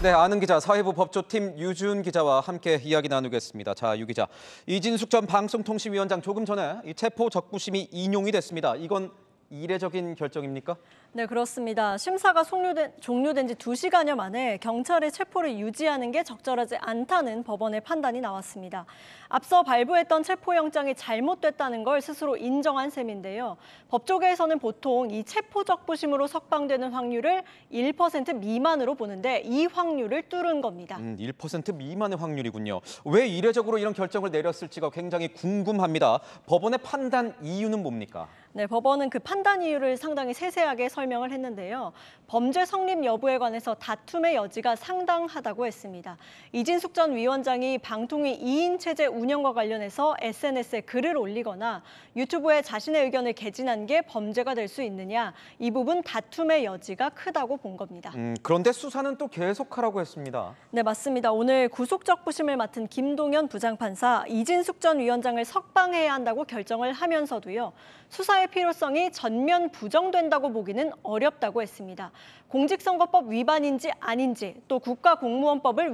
네, 아는 기자 사회부 법조팀 유준 기자와 함께 이야기 나누겠습니다. 자, 유 기자, 이진숙 전 방송통신위원장 조금 전에 이 체포 적부심이 인용이 됐습니다. 이건 이례적인 결정입니까? 네, 그렇습니다. 심사가 종료된 지 2시간여 만에 경찰의 체포를 유지하는 게 적절하지 않다는 법원의 판단이 나왔습니다. 앞서 발부했던 체포영장이 잘못됐다는 걸 스스로 인정한 셈인데요. 법조계에서는 보통 이 체포적부심으로 석방되는 확률을 1% 미만으로 보는데 이 확률을 뚫은 겁니다. 1% 미만의 확률이군요. 왜 이례적으로 이런 결정을 내렸을지가 굉장히 궁금합니다. 법원의 판단 이유는 뭡니까? 네, 법원은 그 판단 이유를 상당히 세세하게 설명을 했는데요. 범죄 성립 여부에 관해서 다툼의 여지가 상당하다고 했습니다. 이진숙 전 위원장이 방통위 2인 체제 운영과 관련해서 SNS에 글을 올리거나 유튜브에 자신의 의견을 개진한 게 범죄가 될 수 있느냐, 이 부분 다툼의 여지가 크다고 본 겁니다. 그런데 수사는 또 계속하라고 했습니다. 네, 맞습니다. 오늘 구속적부심을 맡은 김동연 부장판사, 이진숙 전 위원장을 석방해야 한다고 결정을 하면서도요. 수사의 필요성이 전면 부정된다고 보기는 어렵다고 했습니다. 공직선거법 위반인지 아닌지 또 국가공무원법을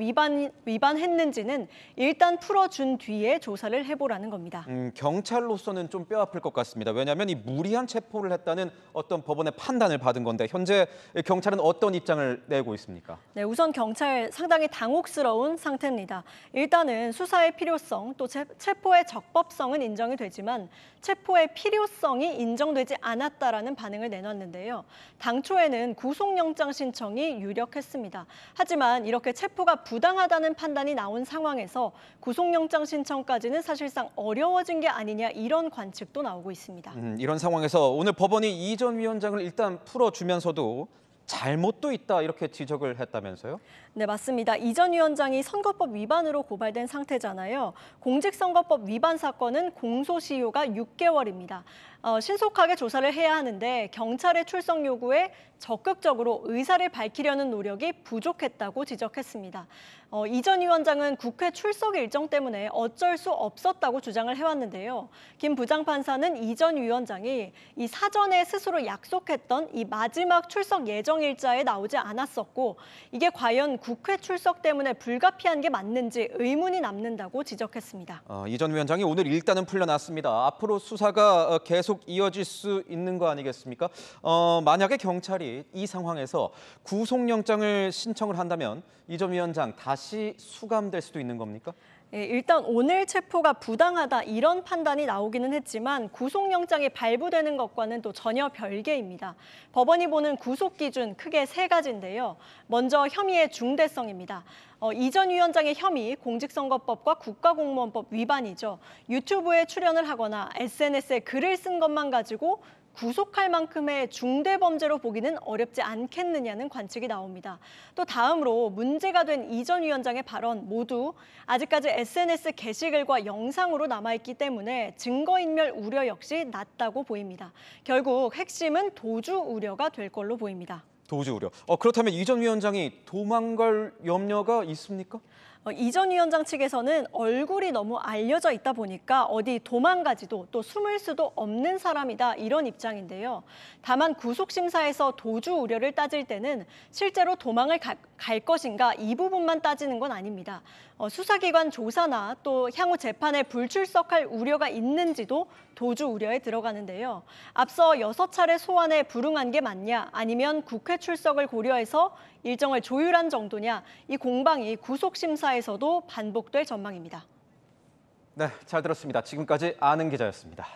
위반했는지는 일단 풀어준 뒤에 조사를 해보라는 겁니다. 경찰로서는 좀 뼈아플 것 같습니다. 왜냐하면 이 무리한 체포를 했다는 어떤 법원의 판단을 받은 건데 현재 경찰은 어떤 입장을 내고 있습니까? 네, 우선 경찰 상당히 당혹스러운 상태입니다. 일단은 수사의 필요성 또 체포의 적법성은 인정이 되지만 체포의 필요성이 인정되지 않았다라는 반응을 내놨는데요. 당초에는 구속영장 신청이 유력했습니다. 하지만 이렇게 체포가 부당하다는 판단이 나온 상황에서 구속영장 신청까지는 사실상 어려워진 게 아니냐 이런 관측도 나오고 있습니다. 이런 상황에서 오늘 법원이 이 전 위원장을 일단 풀어주면서도 잘못도 있다 이렇게 지적을 했다면서요? 네, 맞습니다. 이 전 위원장이 선거법 위반으로 고발된 상태잖아요. 공직선거법 위반 사건은 공소시효가 6개월입니다. 신속하게 조사를 해야 하는데 경찰의 출석 요구에 적극적으로 의사를 밝히려는 노력이 부족했다고 지적했습니다. 이 전 위원장은 국회 출석 일정 때문에 어쩔 수 없었다고 주장을 해왔는데요. 김 부장판사는 이 전 위원장이 이 사전에 스스로 약속했던 이 마지막 출석 예정 일자에 나오지 않았었고 이게 과연 국회 출석 때문에 불가피한 게 맞는지 의문이 남는다고 지적했습니다. 이 전 위원장이 오늘 일단은 풀려났습니다. 앞으로 수사가 계속 이어질 수 있는 거 아니겠습니까? 만약에 경찰이 이 상황에서 구속영장을 신청을 한다면 이 전 위원장 다시 수감될 수도 있는 겁니까? 예, 일단 오늘 체포가 부당하다 이런 판단이 나오기는 했지만 구속영장이 발부되는 것과는 또 전혀 별개입니다. 법원이 보는 구속 기준 크게 3가지인데요. 먼저 혐의의 중대성입니다. 이 전 위원장의 혐의, 공직선거법과 국가공무원법 위반이죠. 유튜브에 출연을 하거나 SNS에 글을 쓴 것만 가지고 구속할 만큼의 중대 범죄로 보기는 어렵지 않겠느냐는 관측이 나옵니다. 또 다음으로 문제가 된 이 전 위원장의 발언 모두 아직까지 SNS 게시글과 영상으로 남아있기 때문에 증거인멸 우려 역시 낮다고 보입니다. 결국 핵심은 도주 우려가 될 걸로 보입니다. 도주 우려. 그렇다면 이 전 위원장이 도망갈 염려가 있습니까? 이 전 위원장 측에서는 얼굴이 너무 알려져 있다 보니까 어디 도망가지도 또 숨을 수도 없는 사람이다 이런 입장인데요. 다만 구속심사에서 도주 우려를 따질 때는 실제로 도망을 갈 것인가 이 부분만 따지는 건 아닙니다. 수사기관 조사나 또 향후 재판에 불출석할 우려가 있는지도 도주 우려에 들어가는데요. 앞서 6차례 소환에 불응한 게 맞냐 아니면 국회 출석을 고려해서 일정을 조율한 정도냐 이 공방이 구속심사에서도 반복될 전망입니다. 네, 잘 들었습니다. 지금까지 아는 기자였습니다.